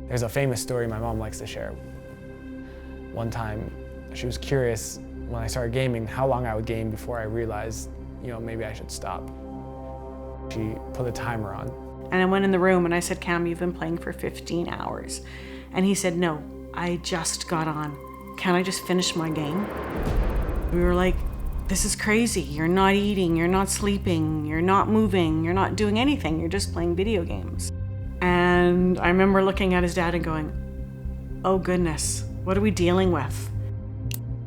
There's a famous story my mom likes to share. One time, she was curious when I started gaming how long I would game before I realized, maybe I should stop. She put a timer on. And I went in the room and I said, Cam, you've been playing for 15 hours. And he said, no, I just got on. Can I just finish my game? We were like, this is crazy. You're not eating, you're not sleeping, you're not moving, you're not doing anything. You're just playing video games. And I remember looking at his dad and going, oh goodness, what are we dealing with?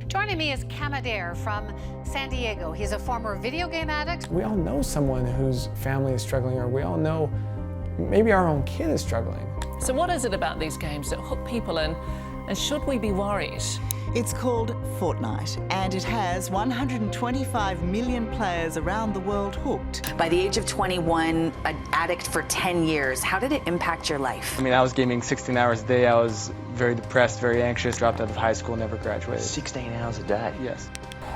Joining me is Adair from San Diego. He's a former video game addict. We all know someone whose family is struggling, or we all know maybe our own kid is struggling. So what is it about these games that hook people in, and should we be worried? It's called Fortnite, and it has 125 million players around the world hooked. By the age of 21, an addict for 10 years. How did it impact your life? I was gaming 16 hours a day. I was very depressed, very anxious, dropped out of high school, never graduated. 16 hours a day? Yes.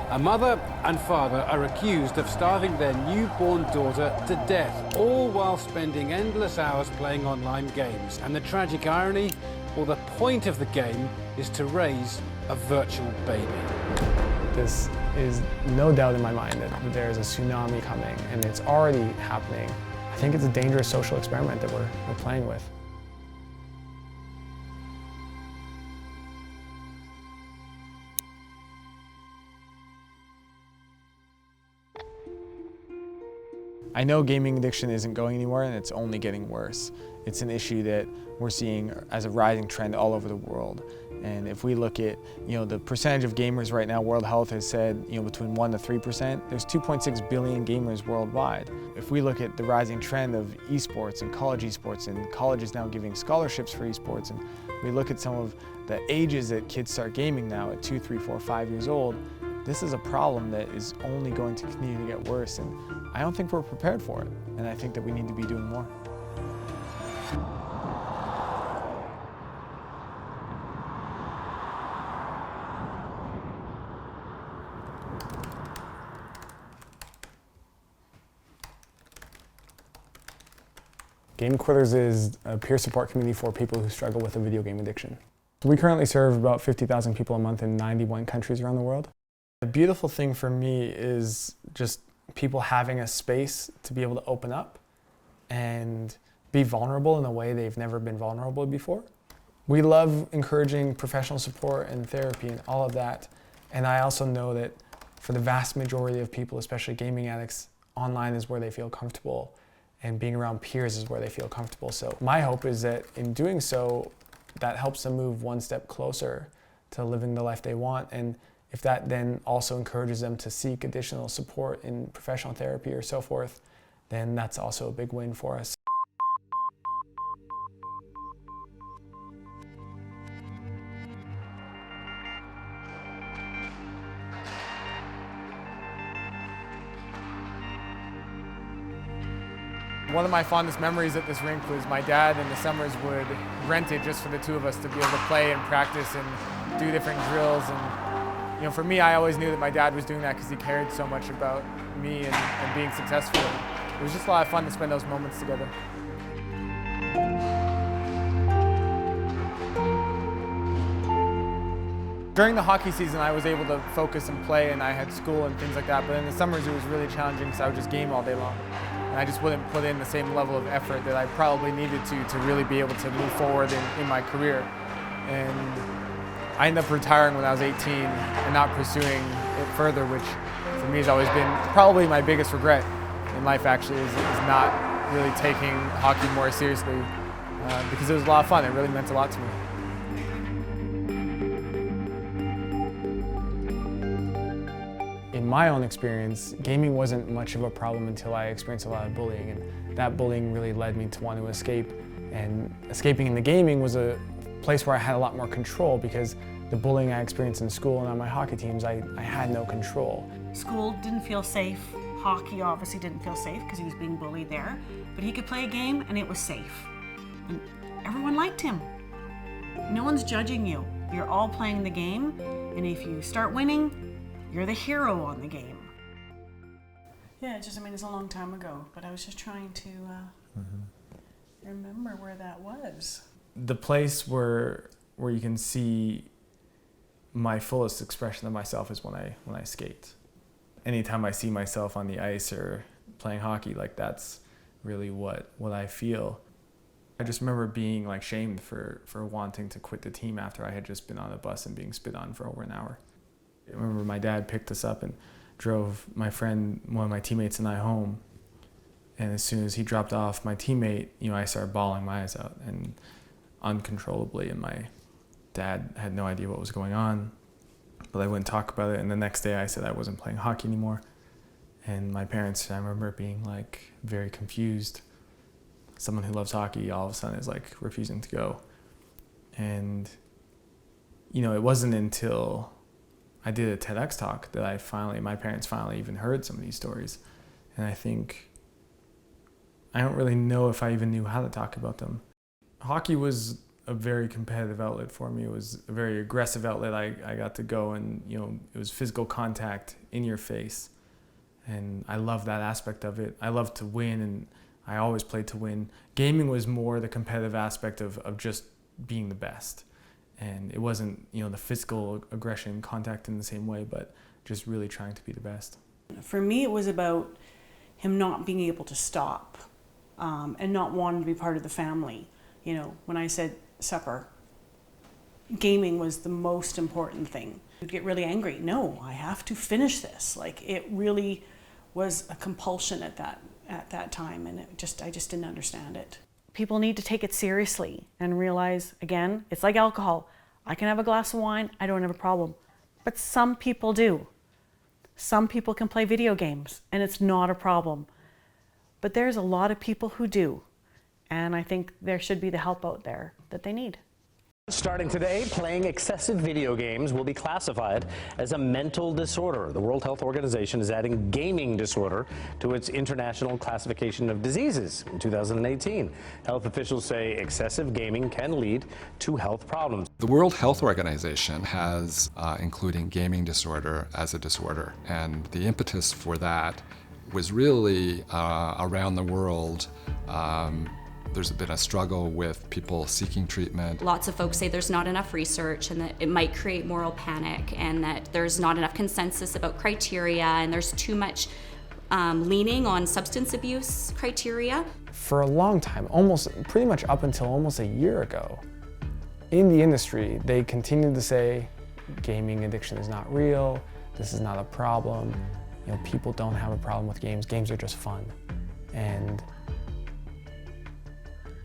A mother and father are accused of starving their newborn daughter to death, all while spending endless hours playing online games. And the tragic irony, well, the point of the game is to raise a virtual baby. This is no doubt in my mind that there's a tsunami coming, and it's already happening. I think it's a dangerous social experiment that we're playing with. I know gaming addiction isn't going anywhere, and it's only getting worse. It's an issue that we're seeing as a rising trend all over the world. And if we look at, the percentage of gamers right now, World Health has said, between 1% to 3%, there's 2.6 billion gamers worldwide. If we look at the rising trend of esports and colleges now giving scholarships for esports, and we look at some of the ages that kids start gaming now at 2, 3, 4, 5 years old, this is a problem that is only going to continue to get worse, and I don't think we're prepared for it, and I think that we need to be doing more. Game Quitters is a peer support community for people who struggle with a video game addiction. We currently serve about 50,000 people a month in 91 countries around the world. The beautiful thing for me is just people having a space to be able to open up and be vulnerable in a way they've never been vulnerable before. We love encouraging professional support and therapy and all of that. And I also know that for the vast majority of people, especially gaming addicts, online is where they feel comfortable, and being around peers is where they feel comfortable. So my hope is that in doing so, that helps them move one step closer to living the life they want. And if that then also encourages them to seek additional support in professional therapy or so forth, then that's also a big win for us. One of my fondest memories at this rink was my dad in the summers would rent it just for the two of us to be able to play and practice and do different drills. And for me, I always knew that my dad was doing that because he cared so much about me and being successful. It was just a lot of fun to spend those moments together. During the hockey season, I was able to focus and play, and I had school and things like that. But in the summers, it was really challenging because I would just game all day long. And I just wouldn't put in the same level of effort that I probably needed to really be able to move forward in my career. And I ended up retiring when I was 18 and not pursuing it further, which for me has always been probably my biggest regret in life, actually, is not really taking hockey more seriously because it was a lot of fun. It really meant a lot to me. In my own experience, gaming wasn't much of a problem until I experienced a lot of bullying, and that bullying really led me to want to escape. And escaping into gaming was a place where I had a lot more control, because the bullying I experienced in school and on my hockey teams, I had no control. School didn't feel safe. Hockey obviously didn't feel safe because he was being bullied there, but he could play a game and it was safe. And everyone liked him. No one's judging you. You're all playing the game, and if you start winning, you're the hero on the game. Yeah, it's a long time ago, but I was just trying to remember where that was. the place where you can see my fullest expression of myself is when I skate. Anytime I see myself on the ice or playing hockey, like that's really what I feel. I just remember being like shamed for wanting to quit the team after I had just been on a bus and being spit on for over an hour. I remember my dad picked us up and drove my friend, one of my teammates, and I home. And as soon as he dropped off my teammate, I started bawling my eyes out and uncontrollably, and my dad had no idea what was going on, but I wouldn't talk about it. And the next day I said I wasn't playing hockey anymore. And my parents, I remember being like very confused. Someone who loves hockey all of a sudden is like refusing to go. And, it wasn't until I did a TEDx talk that my parents finally even heard some of these stories. And I think, I don't really know if I even knew how to talk about them. Hockey was a very competitive outlet for me. It was a very aggressive outlet. I got to go and, it was physical contact in your face. And I love that aspect of it. I love to win, and I always played to win. Gaming was more the competitive aspect of just being the best. And it wasn't, the physical aggression, contact in the same way, but just really trying to be the best. For me, it was about him not being able to stop and not wanting to be part of the family. When I said supper, gaming was the most important thing. I'd get really angry. No, I have to finish this. Like, it really was a compulsion at that time, and I just didn't understand it. People need to take it seriously and realize, again, it's like alcohol. I can have a glass of wine, I don't have a problem. But some people do. Some people can play video games, and it's not a problem. But there's a lot of people who do. And I think there should be the help out there that they need. Starting today, playing excessive video games will be classified as a mental disorder. The World Health Organization is adding gaming disorder to its international classification of diseases in 2018. Health officials say excessive gaming can lead to health problems. The World Health Organization has including gaming disorder as a disorder, and the impetus for that was really around the world. There's been a struggle with people seeking treatment. Lots of folks say there's not enough research and that it might create moral panic, and that there's not enough consensus about criteria, and there's too much leaning on substance abuse criteria. For a long time, pretty much up until almost a year ago, in the industry, they continued to say gaming addiction is not real, this is not a problem, people don't have a problem with games are just fun. And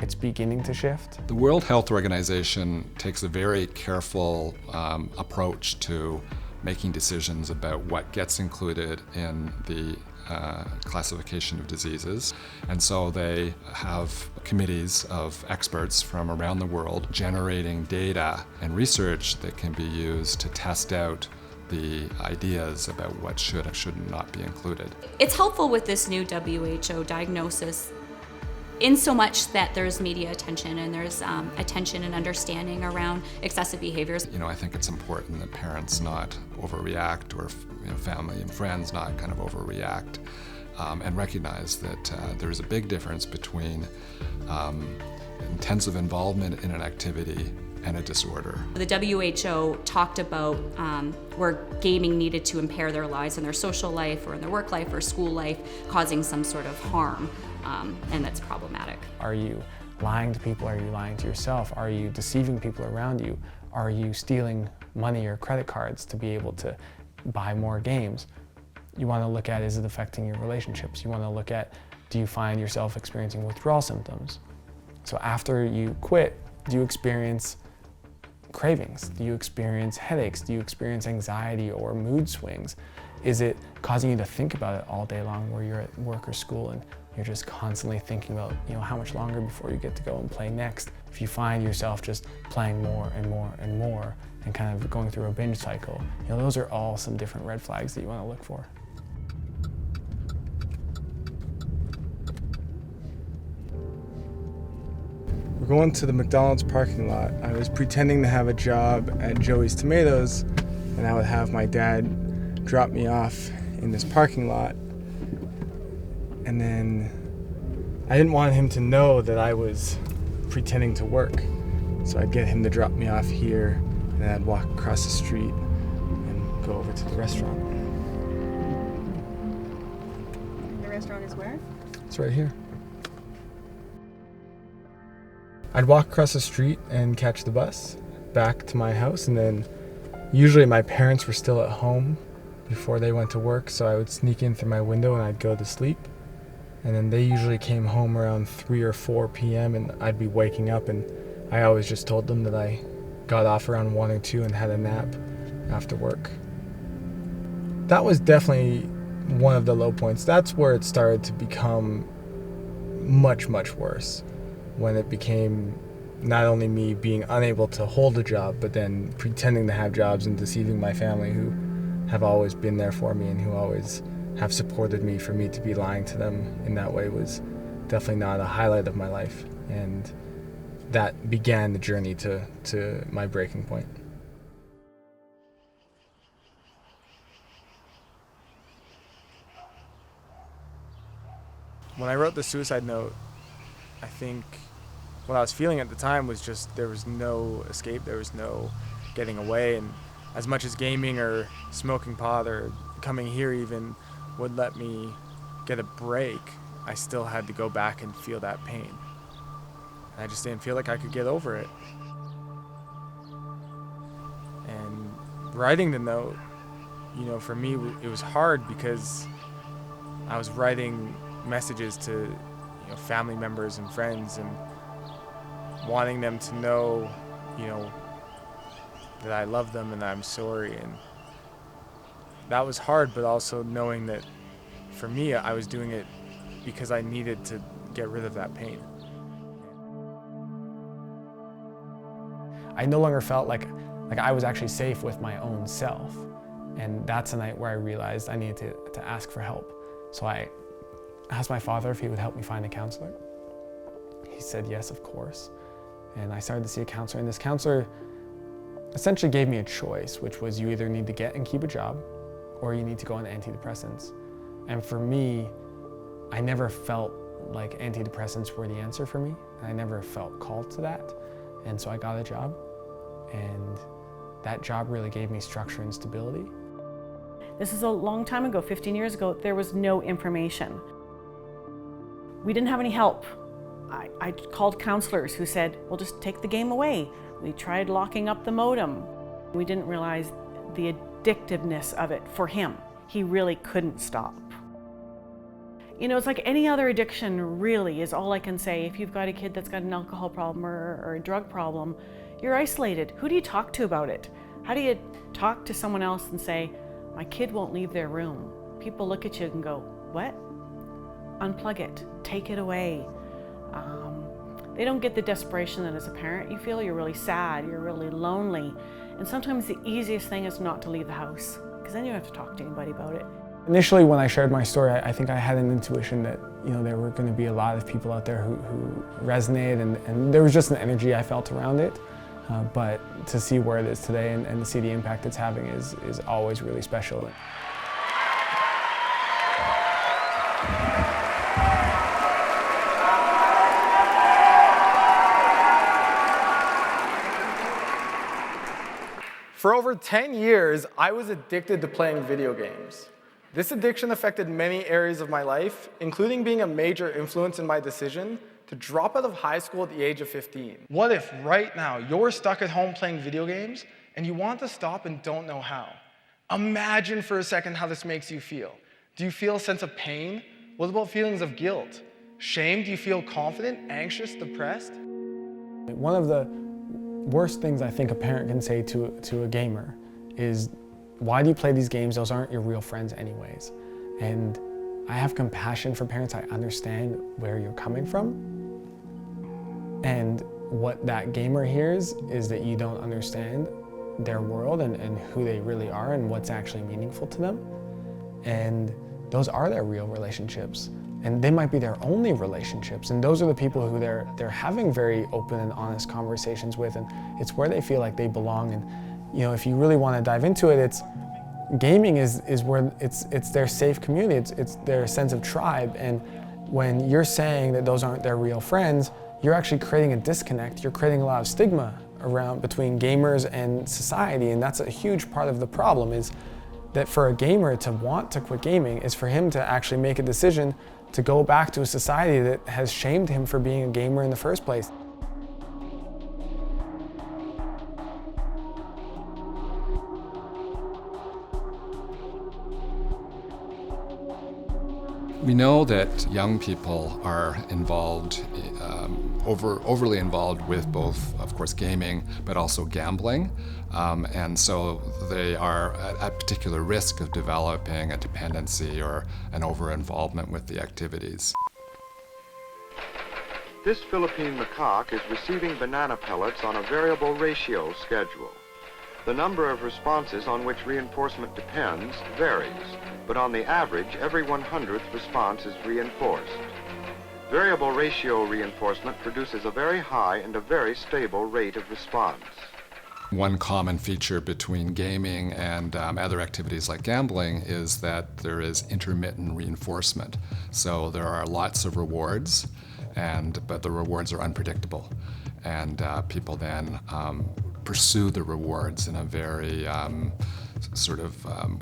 it's beginning to shift. The World Health Organization takes a very careful approach to making decisions about what gets included in the classification of diseases. And so they have committees of experts from around the world generating data and research that can be used to test out the ideas about what should and should not be included. It's helpful with this new WHO diagnosis in so much that there's media attention and there's attention and understanding around excessive behaviors. I think it's important that parents not overreact, or family and friends not kind of overreact, and recognize that there's a big difference between intensive involvement in an activity and a disorder. The WHO talked about where gaming needed to impair their lives in their social life or in their work life or school life, causing some sort of harm. And that's problematic. Are you lying to people? Are you lying to yourself? Are you deceiving people around you? Are you stealing money or credit cards to be able to buy more games? You want to look at, is it affecting your relationships? You want to look at, do you find yourself experiencing withdrawal symptoms? So after you quit, do you experience cravings? Do you experience headaches? Do you experience anxiety or mood swings? Is it causing you to think about it all day long where you're at work or school and you're just constantly thinking about, how much longer before you get to go and play next? If you find yourself just playing more and more and more and kind of going through a binge cycle, those are all some different red flags that you want to look for. We're going to the McDonald's parking lot. I was pretending to have a job at Joey's Tomatoes, and I would have my dad drop me off in this parking lot. And then I didn't want him to know that I was pretending to work. So I'd get him to drop me off here, and then I'd walk across the street and go over to the restaurant. The restaurant is where? It's right here. I'd walk across the street and catch the bus back to my house, and then usually my parents were still at home before they went to work, so I would sneak in through my window and I'd go to sleep. And then they usually came home around 3 or 4 p.m. and I'd be waking up, and I always just told them that I got off around 1 or 2 and had a nap after work. That was definitely one of the low points. That's where it started to become much, much worse, when it became not only me being unable to hold a job, but then pretending to have jobs and deceiving my family, who have always been there for me and who always have supported me. For me to be lying to them in that way was definitely not a highlight of my life, and that began the journey to my breaking point. When I wrote the suicide note, I think what I was feeling at the time was just there was no escape, there was no getting away, and as much as gaming or smoking pot or coming here even would let me get a break, I still had to go back and feel that pain. And I just didn't feel like I could get over it. And writing the note, you know, for me, it was hard because I was writing messages to, you know, family members and friends, and wanting them to know, you know, that I love them and that I'm sorry. And that was hard, but also knowing that for me, I was doing it because I needed to get rid of that pain. I no longer felt like I was actually safe with my own self. And that's a night where I realized I needed to ask for help. So I asked my father if he would help me find a counselor. He said yes, of course. And I started to see a counselor, and this counselor essentially gave me a choice, which was you either need to get and keep a job, or you need to go on antidepressants. And for me, I never felt like antidepressants were the answer for me. I never felt called to that. And so I got a job, and that job really gave me structure and stability. This is a long time ago, 15 years ago. There was no information. We didn't have any help. I called counselors who said, well, just take the game away. We tried locking up the modem. We didn't realize the addictiveness of it for him. He really couldn't stop. You know, it's like any other addiction, really, is all I can say. If you've got a kid that's got an alcohol problem or a drug problem, you're isolated. Who do you talk to about it? How do you talk to someone else and say, my kid won't leave their room? People look at you and go, what? Unplug it, take it away. They don't get the desperation that as a parent you feel. You're really sad, you're really lonely. And sometimes the easiest thing is not to leave the house, because then you don't have to talk to anybody about it. Initially, when I shared my story, I think I had an intuition that, you know, there were going to be a lot of people out there who resonate, and there was just an energy I felt around it. But to see where it is today and to see the impact it's having is always really special. For over 10 years, I was addicted to playing video games. This addiction affected many areas of my life, including being a major influence in my decision to drop out of high school at the age of 15. What if right now you're stuck at home playing video games and you want to stop and don't know how? Imagine for a second how this makes you feel. Do you feel a sense of pain? What about feelings of guilt? Shame? Do you feel confident, anxious, depressed? One of the worst things I think a parent can say to a gamer is, why do you play these games? Those aren't your real friends anyways. And I have compassion for parents. I understand where you're coming from. And what that gamer hears is that you don't understand their world and who they really are and what's actually meaningful to them. And those are their real relationships. And they might be their only relationships. And those are the people who they're having very open and honest conversations with. And it's where they feel like they belong. And you know, if you really want to dive into it, gaming is where it's their safe community. It's their sense of tribe. And when you're saying that those aren't their real friends, you're actually creating a disconnect. You're creating a lot of stigma around between gamers and society, and that's a huge part of the problem, is that for a gamer to want to quit gaming is for him to actually make a decision to go back to a society that has shamed him for being a gamer in the first place. We know that young people are involved, overly involved with both, of course, gaming, but also gambling. And so they are at particular risk of developing a dependency or an over-involvement with the activities. This Philippine macaque is receiving banana pellets on a variable ratio schedule. The number of responses on which reinforcement depends varies, but on the average, every 100th response is reinforced. Variable ratio reinforcement produces a very high and a very stable rate of response. One common feature between gaming and other activities like gambling is that there is intermittent reinforcement. So there are lots of rewards, but the rewards are unpredictable. And people then pursue the rewards in a very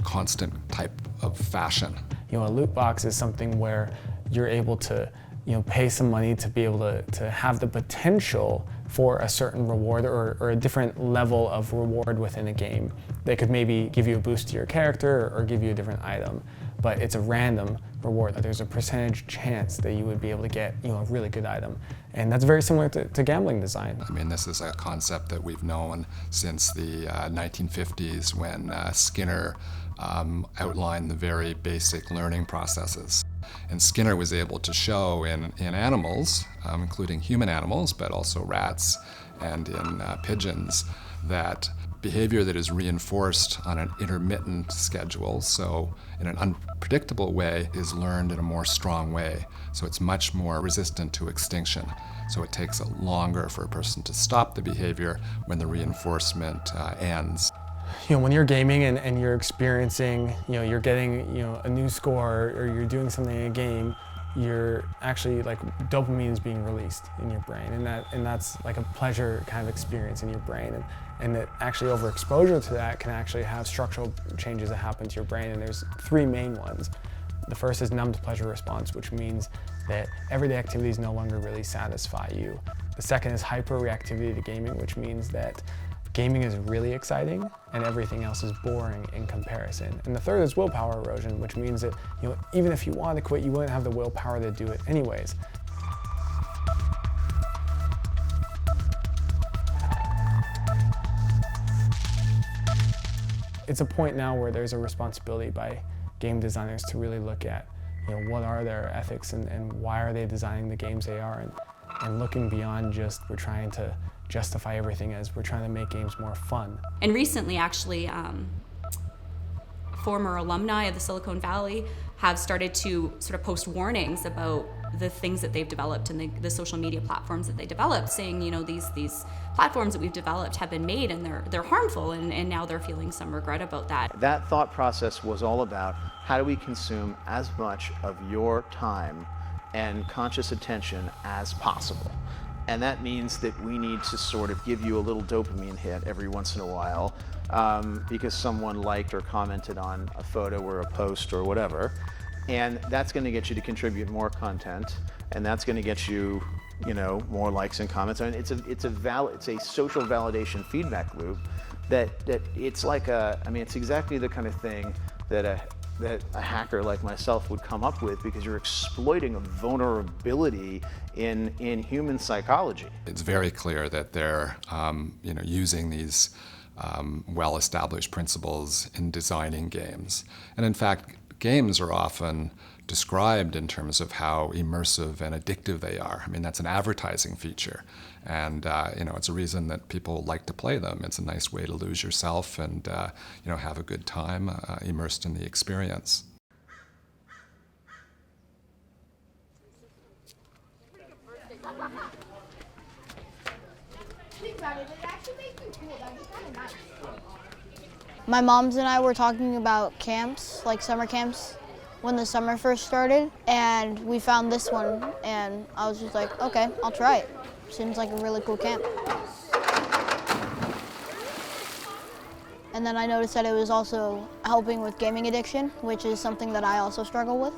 constant type of fashion. You know, a loot box is something where you're able to, pay some money to be able to have the potential for a certain reward or a different level of reward within a game. They could maybe give you a boost to your character or give you a different item, but it's a random reward. There's a percentage chance that you would be able to get, a really good item. And that's very similar to gambling design. I mean, this is a concept that we've known since the 1950s when Skinner outlined the very basic learning processes. And Skinner was able to show in animals, including human animals, but also rats and in pigeons, that behavior that is reinforced on an intermittent schedule, so in an unpredictable way, is learned in a more strong way. So it's much more resistant to extinction. So it takes longer for a person to stop the behavior when the reinforcement ends. When you're gaming and you're experiencing, you're getting, a new score or you're doing something in a game, you're actually dopamine is being released in your brain, and that's like a pleasure kind of experience in your brain, and that actually overexposure to that can actually have structural changes that happen to your brain, and there's three main ones. The first is numbed pleasure response, which means that everyday activities no longer really satisfy you. The second is hyperreactivity to gaming, which means that gaming is really exciting and everything else is boring in comparison. And the third is willpower erosion, which means that even if you wanted to quit, you wouldn't have the willpower to do it anyways. It's a point now where there's a responsibility by game designers to really look at what are their ethics and why are they designing the games they are, and looking beyond just we're trying to justify everything as we're trying to make games more fun. And recently, actually, former alumni of the Silicon Valley have started to sort of post warnings about the things that they've developed and the social media platforms that they developed, saying, these platforms that we've developed have been made and they're harmful, and now they're feeling some regret about that. That thought process was all about how do we consume as much of your time and conscious attention as possible. And that means that we need to sort of give you a little dopamine hit every once in a while because someone liked or commented on a photo or a post or whatever. And that's going to get you to contribute more content, and that's going to get you, more likes and comments. I mean, it's a social validation feedback loop that it's like it's exactly the kind of thing that a hacker like myself would come up with, because you're exploiting a vulnerability in human psychology. It's very clear that they're using these well-established principles in designing games. And in fact, games are often described in terms of how immersive and addictive they are. I mean, that's an advertising feature. And it's a reason that people like to play them. It's a nice way to lose yourself and have a good time immersed in the experience. My moms and I were talking about camps, like summer camps, when the summer first started, and we found this one, and I was just like, okay, I'll try it. Seems like a really cool camp. And then I noticed that it was also helping with gaming addiction, which is something that I also struggle with.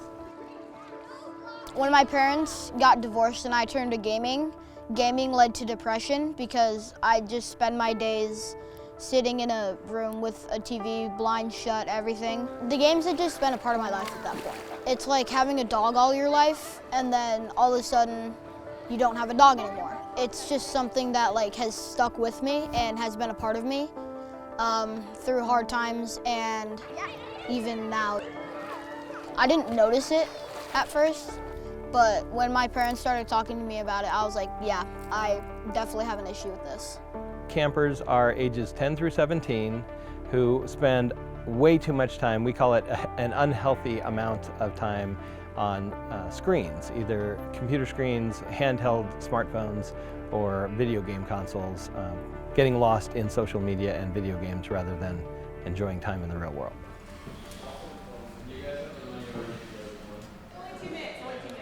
When my parents got divorced and I turned to gaming, gaming led to depression because I just spend my days sitting in a room with a TV, blinds shut, everything. The games had just been a part of my life at that point. It's like having a dog all your life and then all of a sudden you don't have a dog anymore. It's just something that like has stuck with me and has been a part of me through hard times and even now. I didn't notice it at first, but when my parents started talking to me about it, I was like, yeah, I definitely have an issue with this. Campers are ages 10 through 17 who spend way too much time, we call it an unhealthy amount of time on screens, either computer screens, handheld smartphones, or video game consoles, getting lost in social media and video games rather than enjoying time in the real world.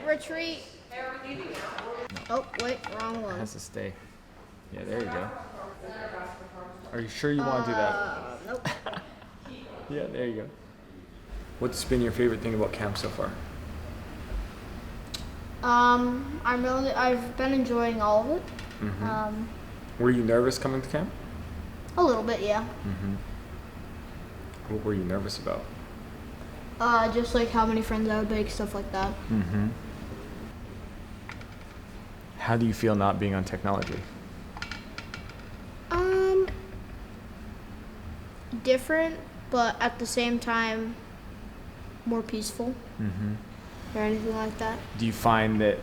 Retreat. Oh, wait, wrong one. It has to stay. Yeah, there you go. Are you sure you want to do that? Nope. Yeah, there you go. What's been your favorite thing about camp so far? I've been enjoying all of it. Mm-hmm. Were you nervous coming to camp? A little bit, yeah. Mm-hmm. What were you nervous about? Just like how many friends I would make, stuff like that. Mm-hmm. How do you feel not being on technology? Different, but at the same time, more peaceful. Mm-hmm. Or anything like that. Do you find that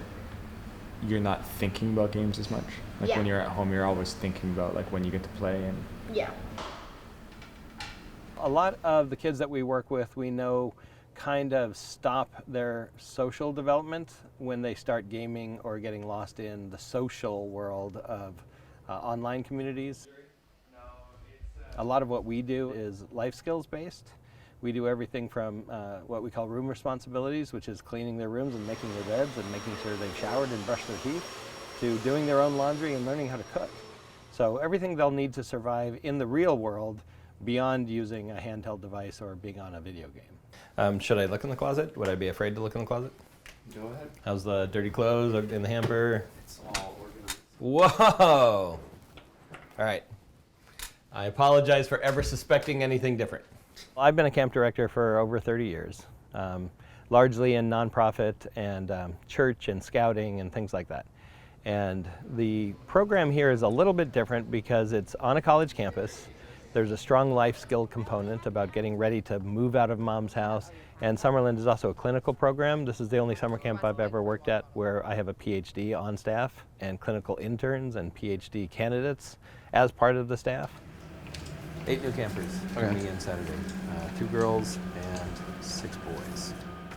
you're not thinking about games as much? Like Yeah. when you're at home, you're always thinking about like when you get to play and... Yeah. A lot of the kids that we work with, we know kind of stop their social development when they start gaming or getting lost in the social world of online communities. A lot of what we do is life skills based. We do everything from what we call room responsibilities, which is cleaning their rooms and making their beds and making sure they've showered and brushed their teeth, to doing their own laundry and learning how to cook. So everything they'll need to survive in the real world beyond using a handheld device or being on a video game. Should I look in the closet? Would I be afraid to look in the closет? Go ahead. How's the dirty clothes in the hamper? It's all organized. Whoa! All right. I apologize for ever suspecting anything different. I've been a camp director for over 30 years, largely in nonprofit and church and scouting and things like that. And the program here is a little bit different because it's on a college campus. There's a strong life skill component about getting ready to move out of mom's house. And Summerland is also a clinical program. This is the only summer camp I've ever worked at where I have a PhD on staff and clinical interns and PhD candidates as part of the staff. 8 new campers coming in Saturday. 2 girls and 6 boys.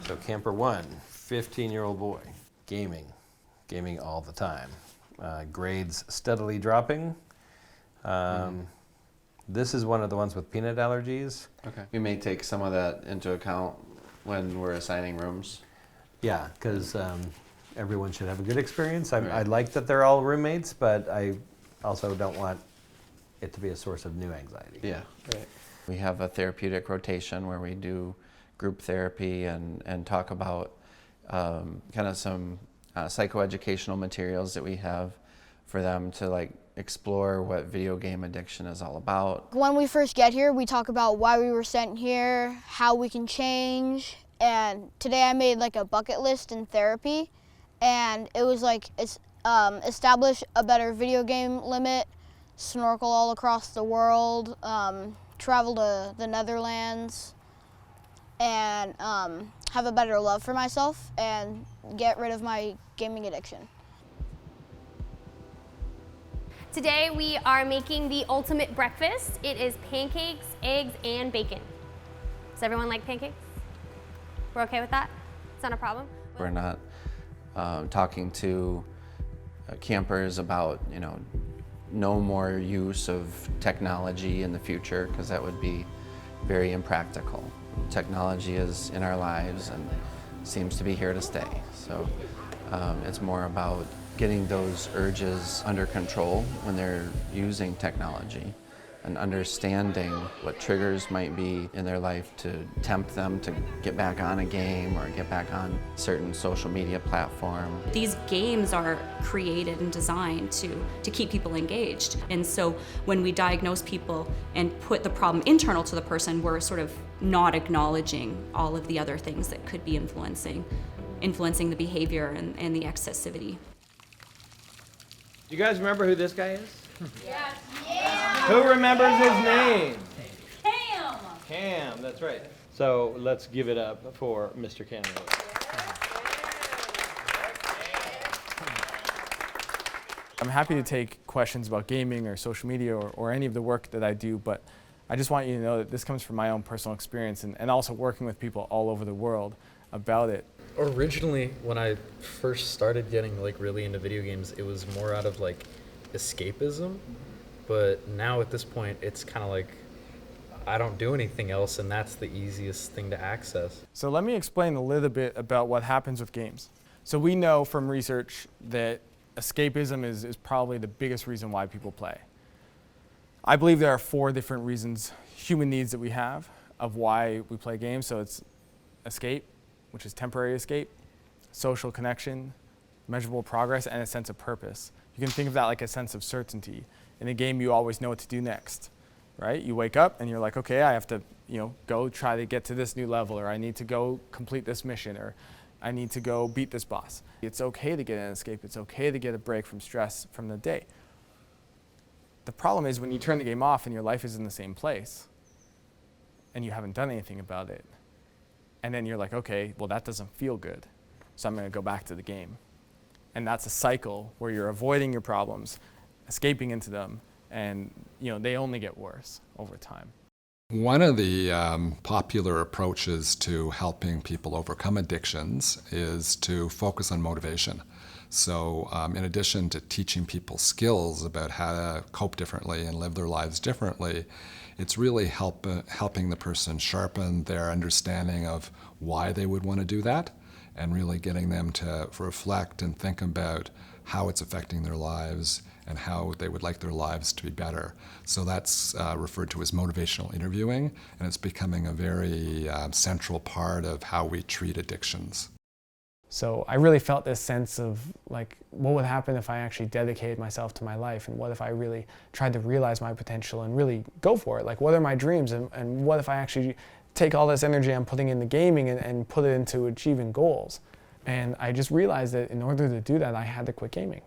So camper 1, 15-year-old boy, gaming all the time. Grades steadily dropping. This is one of the ones with peanut allergies. Okay. We may take some of that into account when we're assigning rooms. Yeah, because everyone should have a good experience. I like that they're all roommates, but I also don't want it to be a source of new anxiety. Yeah. Right. We have a therapeutic rotation where we do group therapy and talk about kind of some psychoeducational materials that we have for them to like explore what video game addiction is all about. When we first get here, we talk about why we were sent here, how we can change, and today I made like a bucket list in therapy, and it was like establish a better video game limit, snorkel all across the world, travel to the Netherlands, and have a better love for myself and get rid of my gaming addiction. Today we are making the ultimate breakfast. It is pancakes, eggs, and bacon. Does everyone like pancakes? We're okay with that? It's not a problem? We're not talking to campers about, no more use of technology in the future, because that would be very impractical. technology is in our lives and seems to be here to stay. So it's more about getting those urges under control when they're using technology, and understanding what triggers might be in their life to tempt them to get back on a game or get back on certain social media platform. These games are created and designed to keep people engaged. And so when we diagnose people and put the problem internal to the person, we're sort of not acknowledging all of the other things that could be influencing the behavior and the excessivity. Do you guys remember who this guy is? Yes. Who remembers his name? Cam. Cam, that's right. So let's give it up for Mr. Cam. I'm happy to take questions about gaming or social media or any of the work that I do, but I just want you to know that this comes from my own personal experience and also working with people all over the world about it. Originally, when I first started getting really into video games, it was more out of escapism, but now at this point it's kind of I don't do anything else, and that's the easiest thing to access. So let me explain a little bit about what happens with games. So we know from research that escapism is probably the biggest reason why people play. I believe there are 4 different reasons, human needs that we have of why we play games. So it's escape, which is temporary escape, social connection, measurable progress, and a sense of purpose. You can think of that like a sense of certainty. In a game, you always know what to do next, right? You wake up and you're like, okay, I have to, go try to get to this new level, or I need to go complete this mission, or I need to go beat this boss. It's okay to get an escape. It's okay to get a break from stress from the day. The problem is when you turn the game off and your life is in the same place and you haven't done anything about it, and then you're like, okay, well, that doesn't feel good, so I'm going to go back to the game. And that's a cycle where you're avoiding your problems, escaping into them, and they only get worse over time. One of the popular approaches to helping people overcome addictions is to focus on motivation. So in addition to teaching people skills about how to cope differently and live their lives differently, it's really helping the person sharpen their understanding of why they would want to do that, and really getting them to reflect and think about how it's affecting their lives and how they would like their lives to be better. So that's referred to as motivational interviewing, and it's becoming a very central part of how we treat addictions. So I really felt this sense of what would happen if I actually dedicated myself to my life, and what if I really tried to realize my potential and really go for it? What are my dreams, and what if I actually take all this energy I'm putting into gaming and put it into achieving goals? And I just realized that in order to do that, I had to quit gaming.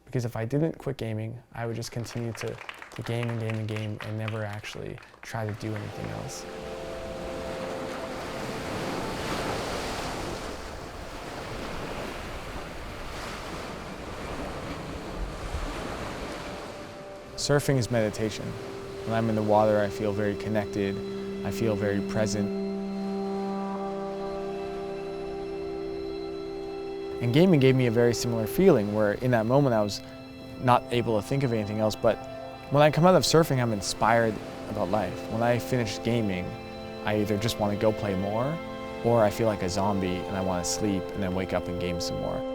Because if I didn't quit gaming, I would just continue to game and game and game and never actually try to do anything else. Surfing is meditation. When I'm in the water, I feel very connected. I feel very present. And gaming gave me a very similar feeling, where in that moment I was not able to think of anything else, but when I come out of surfing, I'm inspired about life. When I finish gaming, I either just want to go play more, or I feel like a zombie and I want to sleep and then wake up and game some more.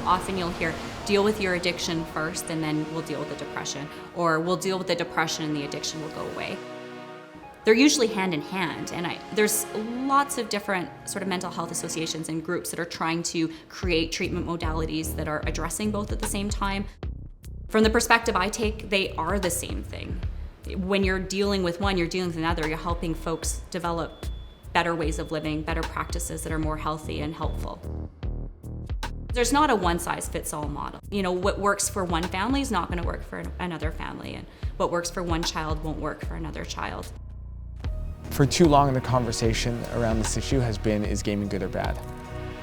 Often you'll hear, deal with your addiction first and then we'll deal with the depression, or we'll deal with the depression and the addiction will go away. They're usually hand in hand, and there's lots of different sort of mental health associations and groups that are trying to create treatment modalities that are addressing both at the same time. From the perspective I take, they are the same thing. When you're dealing with one, you're dealing with another. You're helping folks develop better ways of living, better practices that are more healthy and helpful. There's not a one-size-fits-all model. What works for one family is not going to work for another family, and what works for one child won't work for another child. For too long, the conversation around this issue has been, is gaming good or bad?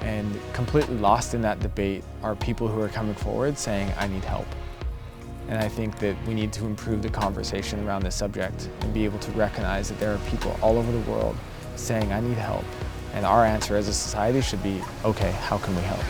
And completely lost in that debate are people who are coming forward saying, I need help. And I think that we need to improve the conversation around this subject and be able to recognize that there are people all over the world saying, I need help. And our answer as a society should be, okay, how can we help?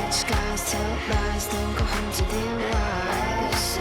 Rich guys tell lies, then go home to their wives.